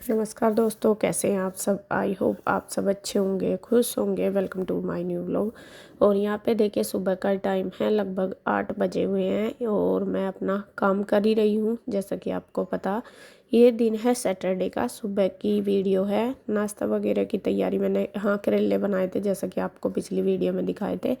नमस्कार दोस्तों, कैसे हैं आप सब। आई होप आप सब अच्छे होंगे, खुश होंगे। Welcome to my new vlog. और यहाँ पे देखिए सुबह का टाइम है, लगभग 8 बजे हुए हैं और मैं अपना काम कर ही रही हूँ। जैसा कि आपको पता, ये दिन है सैटरडे का। सुबह की वीडियो है। नाश्ता वगैरह की तैयारी मैंने, हाँ, करेले बनाए थे जैसा कि आपको पिछली वीडियो में दिखाए थे,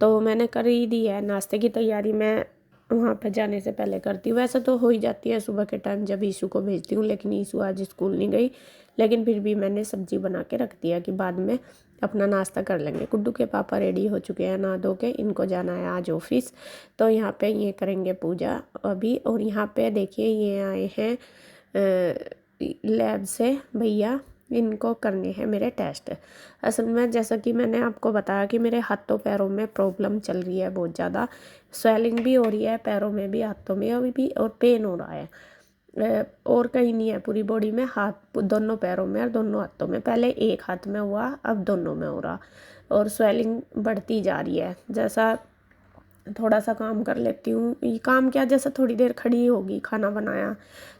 तो मैंने कर ही दी है। नाश्ते की तैयारी मैं वहाँ पर जाने से पहले करती हूँ। वैसे तो हो ही जाती है सुबह के टाइम जब ईशू को भेजती हूँ, लेकिन ईशू आज स्कूल नहीं गई। लेकिन फिर भी मैंने सब्जी बना के रख दिया कि बाद में अपना नाश्ता कर लेंगे। गुड्डू के पापा रेडी हो चुके हैं नहा धो के, इनको जाना है आज ऑफिस। तो यहाँ पे ये करेंगे पूजा अभी। और यहाँ पे देखिए ये आए हैं लैब से भैया, इनको करने हैं मेरे टेस्ट। असल में जैसा कि मैंने आपको बताया कि मेरे हाथों पैरों में प्रॉब्लम चल रही है बहुत ज़्यादा। स्वेलिंग भी हो रही है पैरों में भी, हाथों में अभी भी, और पेन हो रहा है। और कहीं नहीं है पूरी बॉडी में, हाथ दोनों पैरों में और दोनों हाथों में। पहले एक हाथ में हुआ, अब दोनों में हो रहा। और स्वेलिंग बढ़ती जा रही है। जैसा थोड़ा सा काम कर लेती हूँ, ये काम क्या, जैसे थोड़ी देर खड़ी होगी, खाना बनाया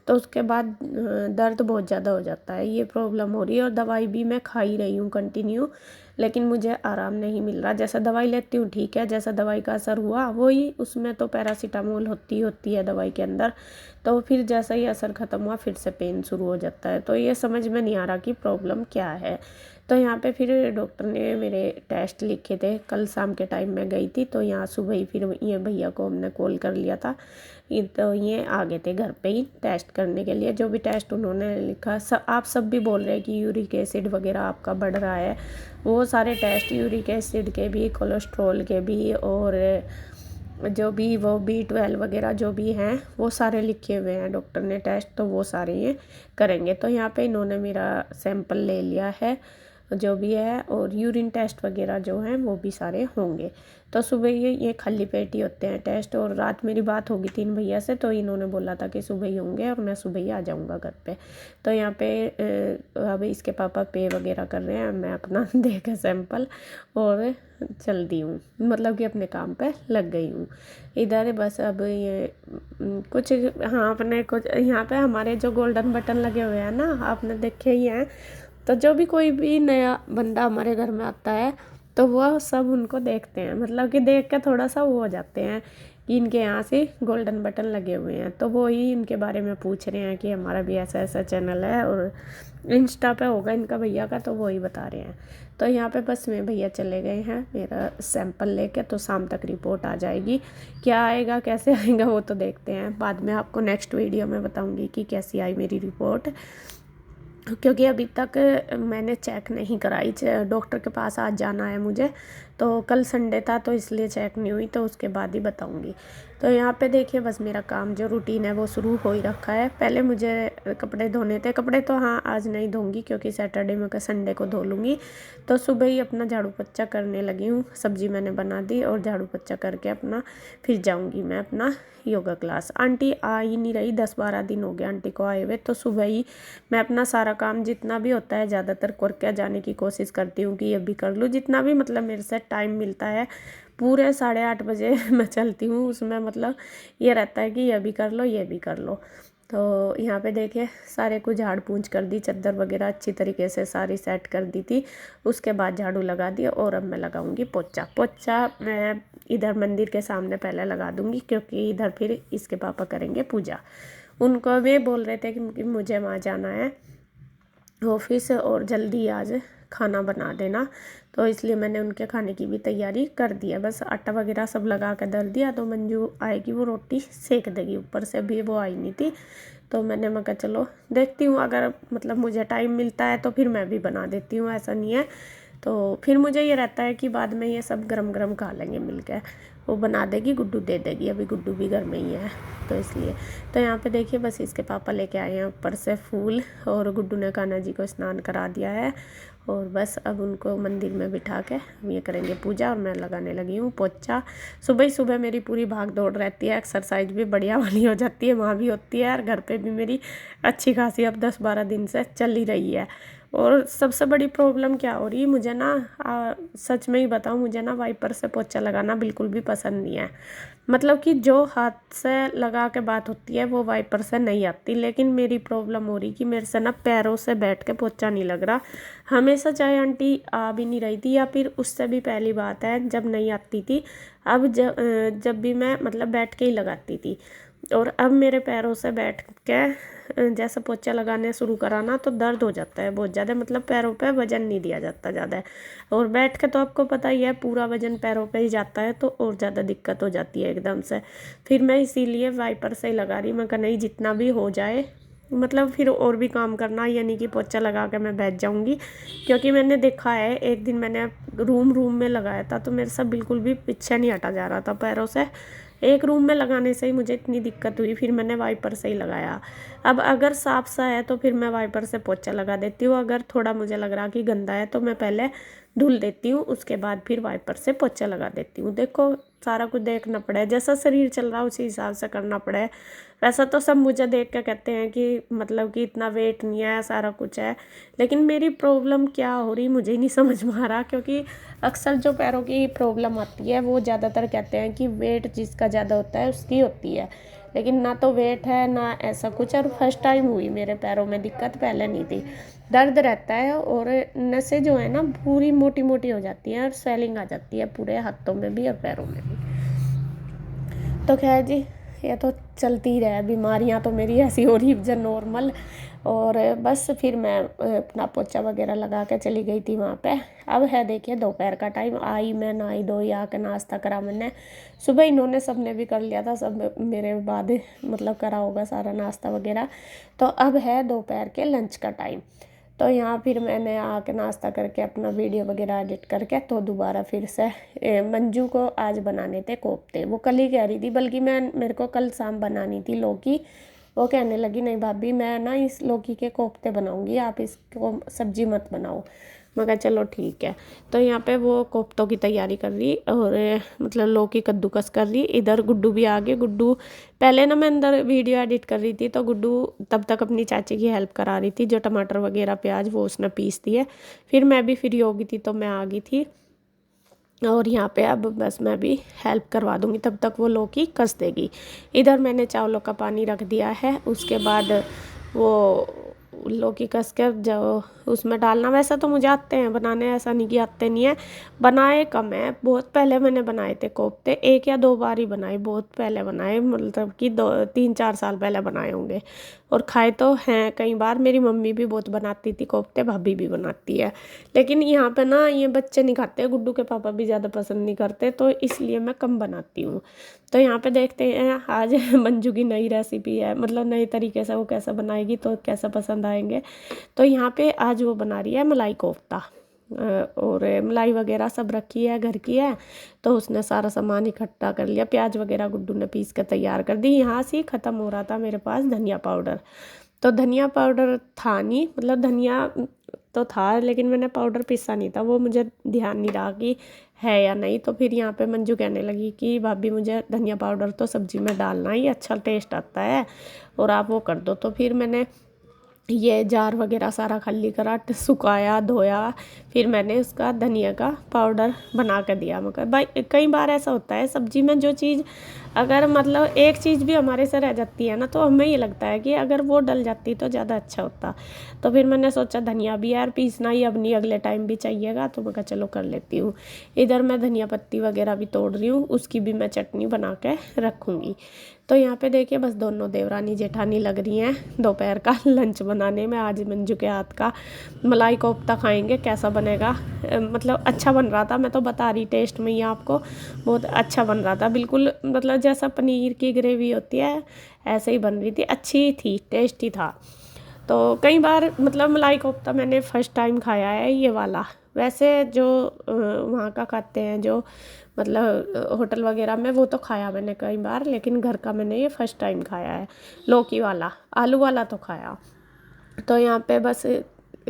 तो उसके बाद दर्द बहुत ज़्यादा हो जाता है। ये प्रॉब्लम हो रही है। और दवाई भी मैं खा ही रही हूँ कंटिन्यू, लेकिन मुझे आराम नहीं मिल रहा। जैसा दवाई लेती हूँ ठीक है, जैसा दवाई का असर हुआ वही, उसमें तो पैरासीटामोल होती है दवाई के अंदर। तो फिर जैसा ही असर ख़त्म हुआ फिर से पेन शुरू हो जाता है। तो ये समझ में नहीं आ रहा कि प्रॉब्लम क्या है। तो यहाँ पे फिर डॉक्टर ने मेरे टेस्ट लिखे थे। कल शाम के टाइम में गई थी, तो यहाँ सुबह ही फिर ये भैया को हमने कॉल कर लिया था। तो ये आ गए थे घर पे ही टेस्ट करने के लिए। जो भी टेस्ट उन्होंने लिखा, आप सब भी बोल रहे हैं कि यूरिक एसिड वगैरह आपका बढ़ रहा है। वो सारे टेस्ट, यूरिक एसिड के भी, कोलेस्ट्रॉल के भी, और जो भी वो B12 वगैरह जो भी हैं वो सारे लिखे हुए हैं डॉक्टर ने टेस्ट, तो वो सारे ये करेंगे। तो यहाँ पे इन्होंने मेरा सैंपल ले लिया है जो भी है, और यूरिन टेस्ट वगैरह जो हैं वो भी सारे होंगे। तो सुबह ये खाली पेट ही होते हैं टेस्ट। और रात मेरी बात होगी 3 भैया से, तो इन्होंने बोला था कि सुबह ही होंगे और मैं सुबह ही आ जाऊँगा घर पे। तो यहाँ पे अब इसके पापा पे वगैरह कर रहे हैं, मैं अपना दे के सैंपल और चल दी हूँ, मतलब कि अपने काम पे लग गई हूँ इधर। बस अब ये कुछ, हाँ, अपने कुछ यहाँ पे हमारे जो गोल्डन बटन लगे हुए हैं ना, आपने देखे ही हैं। तो जो भी कोई भी नया बंदा हमारे घर में आता है तो वह सब उनको देखते हैं, मतलब कि देख के थोड़ा सा वो हो जाते हैं कि इनके यहाँ से गोल्डन बटन लगे हुए हैं। तो वो ही इनके बारे में पूछ रहे हैं कि हमारा भी ऐसा ऐसा चैनल है, और इंस्टा पे होगा इनका भैया का, तो वो ही बता रहे हैं। तो यहाँ पे बस में भैया चले गए हैं मेरा सैंपल लेके, तो शाम तक रिपोर्ट आ जाएगी। क्या आएगा कैसे आएगा वो तो देखते हैं, बाद में आपको नेक्स्ट वीडियो में बताऊँगी कि कैसी आई मेरी रिपोर्ट। क्योंकि अभी तक मैंने चेक नहीं कराई, डॉक्टर के पास आज जाना है मुझे। तो कल संडे था तो इसलिए चेक नहीं हुई, तो उसके बाद ही बताऊंगी। तो यहाँ पे देखिए बस मेरा काम जो रूटीन है वो शुरू हो ही रखा है। पहले मुझे कपड़े धोने थे, कपड़े तो हाँ आज नहीं धोंगी क्योंकि सैटरडे में संडे को धो लूँगी। तो सुबह ही अपना झाड़ू पोछा करने लगी हूँ। सब्जी मैंने बना दी और झाड़ू पोछा करके अपना फिर जाऊँगी मैं अपना योगा क्लास। आंटी आ ही नहीं रही, 10-12 दिन हो गए आंटी को आए हुए। तो सुबह ही मैं अपना सारा काम जितना भी होता है ज़्यादातर करके जाने की कोशिश करती हूँ कि ये भी कर लूँ, जितना भी मतलब मेरे से टाइम मिलता है। पूरे 8:30 बजे मैं चलती हूँ, उसमें मतलब ये रहता है कि ये भी कर लो ये भी कर लो। तो यहाँ पे देखिए सारे को झाड़ पूंछ कर दी, चादर वगैरह अच्छी तरीके से सारी सेट कर दी थी। उसके बाद झाड़ू लगा दिया और अब मैं लगाऊंगी पोछा। पोछा मैं इधर मंदिर के सामने पहले लगा दूंगी, क्योंकि इधर फिर इसके पापा करेंगे पूजा। उनको वे बोल रहे थे कि मुझे वहाँ जाना है ऑफिस और जल्दी आज खाना बना देना, तो इसलिए मैंने उनके खाने की भी तैयारी कर दी है। बस आटा वगैरह सब लगा कर धर दिया, तो मंजू आएगी वो रोटी सेक देगी। ऊपर से भी वो आई नहीं थी, तो मैं कहा चलो देखती हूँ, अगर मतलब मुझे टाइम मिलता है तो फिर मैं भी बना देती हूँ, ऐसा नहीं है। तो फिर मुझे ये रहता है कि बाद में ये सब गरम गरम खा लेंगे मिलकर। वो बना देगी, गुड्डू दे देगी, अभी गुड्डू भी घर में ही है तो इसलिए। तो यहाँ पे देखिए बस इसके पापा लेके आए हैं ऊपर से फूल, और गुड्डू ने कान्हा जी को स्नान करा दिया है। और बस अब उनको मंदिर में बिठा के हम ये करेंगे पूजा, और मैं लगाने लगी हूँ पोछा। सुबह ही सुबह मेरी पूरी भाग दौड़ रहती है, एक्सरसाइज भी बढ़िया वाली हो जाती है, वहाँ भी होती है और घर पे भी मेरी अच्छी खासी अब 10-12 दिन से चल ही रही है। और सबसे बड़ी प्रॉब्लम क्या हो रही है मुझे ना, सच में ही बताऊँ, मुझे ना वाइपर से पोछा लगाना बिल्कुल भी पसंद नहीं है। मतलब कि जो हाथ से लगा के बात होती है वो वाइपर से नहीं आती। लेकिन मेरी प्रॉब्लम हो रही कि मेरे से ना पैरों से बैठ के पोछा नहीं लग रहा। हमेशा चाहे आंटी आ भी नहीं रही थी या फिर उससे भी पहली बात है जब नहीं आती थी, अब जब भी मैं मतलब बैठ के ही लगाती थी। और अब मेरे पैरों से बैठ के जैसे पोछा लगाने शुरू करा ना तो दर्द हो जाता है बहुत ज़्यादा, मतलब पैरों पे वजन नहीं दिया जाता ज़्यादा। और बैठ के तो आपको पता ही है पूरा वजन पैरों पे ही जाता है तो और ज़्यादा दिक्कत हो जाती है एकदम से। फिर मैं इसीलिए वाइपर से ही लगा रही, मैं कहा नहीं जितना भी हो जाए, मतलब फिर और भी काम करना, यानी कि पोछा लगा के मैं बैठ जाऊंगी। क्योंकि मैंने देखा है एक दिन मैंने रूम में लगाया था तो मेरे से बिल्कुल भी पीछे नहीं हटा जा रहा था पैरों से। एक रूम में लगाने से ही मुझे इतनी दिक्कत हुई, फिर मैंने वाइपर से ही लगाया। अब अगर साफ सा है तो फिर मैं वाइपर से पोछा लगा देती हूँ, अगर थोड़ा मुझे लग रहा कि गंदा है तो मैं पहले धुल देती हूँ, उसके बाद फिर वाइपर से पोछा लगा देती हूँ। देखो सारा कुछ देखना पड़े, जैसा शरीर चल रहा है उसी हिसाब से करना पड़े। वैसा तो सब मुझे देख के कहते हैं कि मतलब कि इतना वेट नहीं है, सारा कुछ है, लेकिन मेरी प्रॉब्लम क्या हो रही मुझे ही नहीं समझ में आ रहा। क्योंकि अक्सर जो पैरों की प्रॉब्लम आती है वो ज़्यादातर कहते हैं कि वेट जिसका ज़्यादा होता है उसकी होती है, लेकिन ना तो वेट है ना ऐसा कुछ। और फर्स्ट टाइम हुई मेरे पैरों में दिक्कत, पहले नहीं थी। दर्द रहता है और नसें जो है ना पूरी मोटी मोटी हो जाती हैं और स्वेलिंग आ जाती है पूरे हाथों में भी और पैरों में भी। तो खैर जी ये तो चलती ही रहे, बीमारियां तो मेरी ऐसी हो रही जो नॉर्मल। और बस फिर मैं अपना पोछा वगैरह लगा के चली गई थी वहाँ पे। अब है देखिए दोपहर का टाइम, आई मैं नहाई धोई आके नाश्ता करा मैंने। सुबह इन्होंने सबने भी कर लिया था, सब मेरे बाद मतलब करा होगा सारा नाश्ता वगैरह। तो अब है दोपहर के लंच का टाइम। तो यहाँ फिर मैंने आके नाश्ता करके अपना वीडियो वगैरह एडिट करके तो दोबारा फिर से मंजू को आज बनाने थे कोफ्ते। वो कल ही कह रही थी, बल्कि मेरे को कल शाम बनानी थी लौकी। वो कहने लगी नहीं भाभी मैं ना इस लौकी के कोफ्ते बनाऊंगी, आप इसको सब्जी मत बनाओ। मैं कहा चलो ठीक है। तो यहाँ पे वो कोफ्तों की तैयारी कर रही और मतलब लौकी कद्दूकस कर रही। इधर गुड्डू भी आ गए। गुड्डू पहले ना मैं अंदर वीडियो एडिट कर रही थी तो गुड्डू तब तक अपनी चाची की हेल्प करा रही थी, जो टमाटर वगैरह प्याज वो उसने पीस दिए। फिर मैं भी फ्री हो गई थी तो मैं आ गई थी। और यहाँ पे अब बस मैं भी हेल्प करवा दूँगी, तब तक वो लौकी कस देगी। इधर मैंने चावलों का पानी रख दिया है, उसके बाद वो लौकी कस कर जो उसमें डालना। वैसा तो मुझे आते हैं बनाने, ऐसा नहीं कि आते नहीं है, बनाए कम है। बहुत पहले मैंने बनाए थे कोफ्ते, एक या दो बार ही बनाए, बहुत पहले बनाए, मतलब कि 2-3-4 साल पहले बनाए होंगे। और खाए तो हैं कई बार, मेरी मम्मी भी बहुत बनाती थी कोफ्ते, भाभी भी बनाती है। लेकिन यहाँ पे ना ये बच्चे नहीं खाते, गुड्डू के पापा भी ज़्यादा पसंद नहीं करते, तो इसलिए मैं कम बनाती हूँ। तो यहाँ पे देखते हैं आज मंजू की नई रेसिपी है, मतलब नए तरीके से वो कैसा बनाएगी तो कैसा पसंद आएंगे। तो यहाँ पे आज वो बना रही है मलाई कोफ्ता। और मलाई वगैरह सब रखी है, घर की है, तो उसने सारा सामान इकट्ठा कर लिया। प्याज वगैरह गुड्डू ने पीस कर तैयार कर दी। यहाँ से ख़त्म हो रहा था मेरे पास धनिया पाउडर। तो धनिया पाउडर था नहीं, मतलब धनिया तो था लेकिन मैंने पाउडर पीसा नहीं था, वो मुझे ध्यान नहीं रहा कि है या नहीं। तो फिर यहाँ पे मंजू कहने लगी कि भाभी मुझे धनिया पाउडर तो सब्जी में डालना ही, अच्छा टेस्ट आता है और आप वो कर दो। तो फिर मैंने ये जार वगैरह सारा खाली करा, सुखाया धोया, फिर मैंने उसका धनिया का पाउडर बना कर दिया। मगर भाई कई बार ऐसा होता है सब्जी में जो चीज़ अगर मतलब एक चीज़ भी हमारे से रह जाती है ना तो हमें ये लगता है कि अगर वो डल जाती तो ज़्यादा अच्छा होता। तो फिर मैंने सोचा धनिया भी यार पीसना ही अब नहीं, अगले टाइम भी चाहिएगा, तो मैं कहा चलो कर लेती हूँ। इधर मैं धनिया पत्ती वगैरह भी तोड़ रही हूँ, उसकी भी मैं चटनी बना के रखूँगी। तो यहाँ पे देखिए बस दोनों देवरानी जेठानी लग रही हैं दोपहर का लंच बनाने में। आज मंजू के हाथ का मलाई कोफ्ता खाएंगे, कैसा बनेगा, मतलब अच्छा बन रहा था, मैं तो बता रही टेस्ट में ही आपको, बहुत अच्छा बन रहा था बिल्कुल, मतलब जैसा पनीर की ग्रेवी होती है ऐसे ही बन रही थी, अच्छी थी, टेस्टी था। तो कई बार मतलब मलाई कोफ्ता मैंने फ़र्स्ट टाइम खाया है ये वाला। वैसे जो वहाँ का खाते हैं जो मतलब होटल वगैरह में वो तो खाया मैंने कई बार, लेकिन घर का मैंने ये फ़र्स्ट टाइम खाया है। लौकी वाला, आलू वाला तो खाया। तो यहाँ पे बस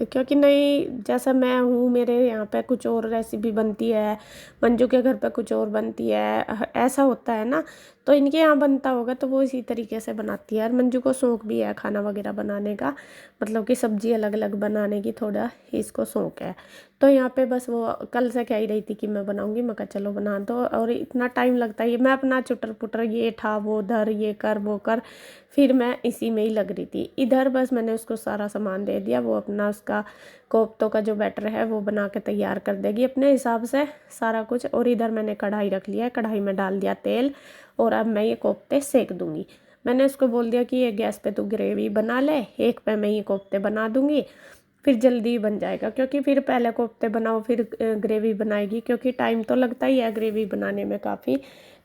क्योंकि नहीं जैसा मैं हूँ मेरे यहाँ पे कुछ और रेसिपी बनती है, मंजू के घर पे कुछ और बनती है, ऐसा होता है ना। तो तो इनके यहाँ बनता होगा तो वो इसी तरीके से बनाती है। और मंजू को शौक़ भी है खाना वगैरह बनाने का, मतलब कि सब्ज़ी अलग अलग बनाने की थोड़ा इसको शौक़ है। तो यहाँ पे बस वो कल से कह ही रही थी कि मैं बनाऊँगी, मैं कहा चलो बना दो। और इतना टाइम लगता है, मैं अपना चुटर पुटर ये ठा वो धर ये कर वो कर, फिर मैं इसी में ही लग रही थी। इधर बस मैंने उसको सारा सामान दे दिया, वो अपना उसका कोफ्तों का जो बैटर है वो बना के तैयार कर देगी अपने हिसाब से सारा कुछ। और इधर मैंने कढ़ाई रख लिया है, कढ़ाई में डाल दिया तेल, और अब मैं ये कोफ्ते सेक दूंगी। मैंने उसको बोल दिया कि ये गैस पे तू ग्रेवी बना ले, एक पे मैं ये कोफ्ते बना दूंगी, फिर जल्दी बन जाएगा। क्योंकि फिर पहले कोफ्ते बनाओ फिर ग्रेवी बनाएगी, क्योंकि टाइम तो लगता ही है ग्रेवी बनाने में काफ़ी।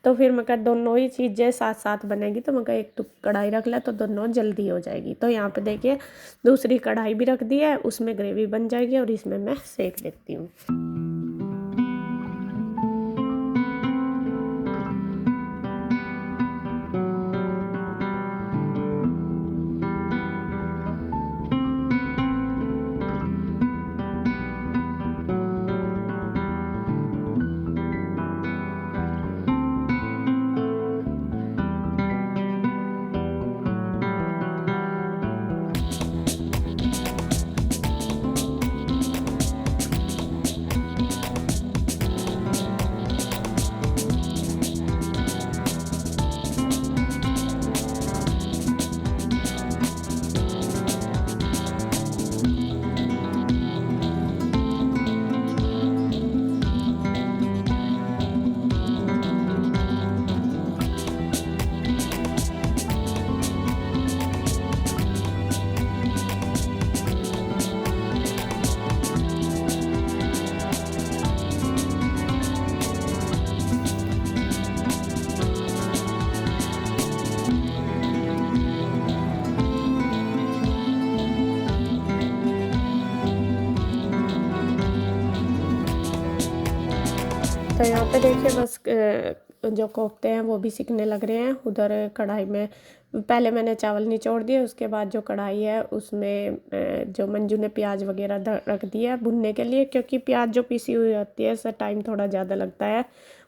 तो फिर मैं कहा दोनों ही चीज़ें साथ साथ बनेगी, तो मैं कहा एक तो कढ़ाई रख ले तो दोनों जल्दी हो जाएगी। तो यहाँ पे देखिए दूसरी कढ़ाई भी रख दी है, उसमें ग्रेवी बन जाएगी और इसमें मैं सेक देती हूँ। तो यहाँ पे देखिए बस जो कोफ्ते हैं वो भी सिकने लग रहे हैं। उधर कढ़ाई में पहले मैंने चावल निचोड़ दिए, उसके बाद जो कढ़ाई है उसमें जो मंजू ने प्याज वगैरह रख दिया है भुनने के लिए, क्योंकि प्याज जो पिसी हुई होती है इससे टाइम थोड़ा ज़्यादा लगता है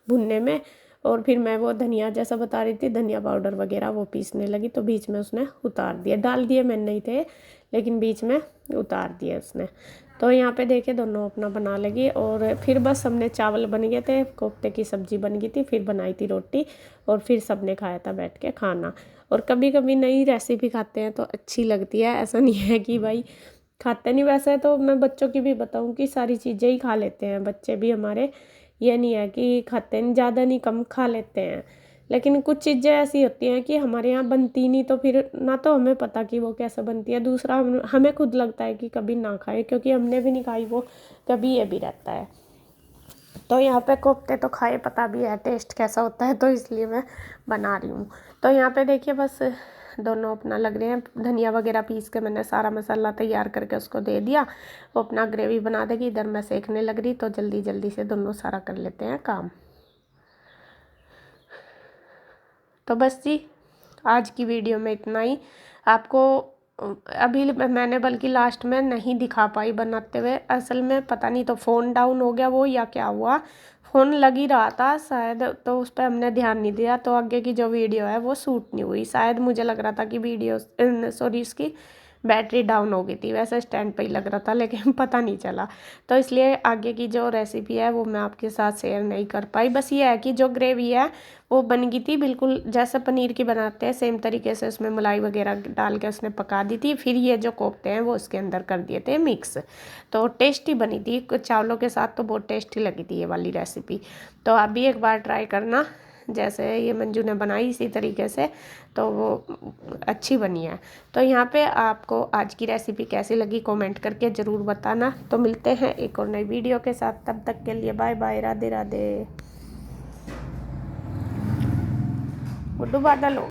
भुनने में। और फिर मैं वो धनिया जैसा बता रही थी, धनिया पाउडर वगैरह वो पीसने लगी, तो बीच में उसने उतार दिया, डाल दिए मैंने नहीं थे लेकिन बीच में उतार दिए उसने। तो यहाँ पे देखिए दोनों अपना बना लगी। और फिर बस हमने चावल बन गए थे, कोफ्ते की सब्ज़ी बन गई थी, फिर बनाई थी रोटी, और फिर सबने खाया था बैठ के खाना। और कभी कभी नई रेसिपी खाते हैं तो अच्छी लगती है, ऐसा नहीं है कि भाई खाते नहीं। वैसे तो मैं बच्चों की भी बताऊँ कि सारी चीज़ें ही खा लेते हैं बच्चे भी हमारे, ये नहीं है कि खाते नहीं, ज़्यादा नहीं कम खा लेते हैं। लेकिन कुछ चीज़ें ऐसी होती हैं कि हमारे यहाँ बनती नहीं, तो फिर ना तो हमें पता कि वो कैसे बनती है, दूसरा हमें खुद लगता है कि कभी ना खाए, क्योंकि हमने भी नहीं खाई वो, कभी ये भी रहता है। तो यहाँ पे कोफ्ते तो खाए, पता भी है टेस्ट कैसा होता है, तो इसलिए मैं बना रही हूँ। तो यहाँ पे देखिए बस दोनों अपना लग रहे हैं, धनिया वगैरह पीस के मैंने सारा मसाला तैयार करके उसको दे दिया, वो अपना ग्रेवी बना देगी। इधर मैं सेकने लग रही, तो जल्दी जल्दी से दोनों सारा कर लेते हैं काम। तो बस जी आज की वीडियो में इतना ही। आपको अभी मैंने बल्कि लास्ट में नहीं दिखा पाई बनाते हुए, असल में पता नहीं तो फ़ोन डाउन हो गया वो या क्या हुआ, फ़ोन लग ही रहा था शायद, तो उस पर हमने ध्यान नहीं दिया, तो आगे की जो वीडियो है वो शूट नहीं हुई। शायद मुझे लग रहा था कि वीडियो सॉरी इसकी बैटरी डाउन हो गई थी, वैसे स्टैंड पे ही लग रहा था, लेकिन पता नहीं चला। तो इसलिए आगे की जो रेसिपी है वो मैं आपके साथ शेयर नहीं कर पाई। बस ये है कि जो ग्रेवी है वो बन गई थी बिल्कुल जैसे पनीर की बनाते हैं सेम तरीके से, उसमें मलाई वगैरह डाल के उसने पका दी थी। फिर ये जो कोफ्ते हैं वो उसके अंदर कर दिए थे मिक्स, तो टेस्टी बनी थी चावलों के साथ, तो बहुत टेस्टी लगी थी ये वाली रेसिपी। तो आप भी एक बार ट्राई करना, जैसे ये मंजू ने बनाई इसी तरीके से, तो वो अच्छी बनी है। तो यहाँ पे आपको आज की रेसिपी कैसी लगी कमेंट करके ज़रूर बताना। तो मिलते हैं एक और नई वीडियो के साथ, तब तक के लिए बाय बाय, राधे राधे। गुड्डू बादल हो।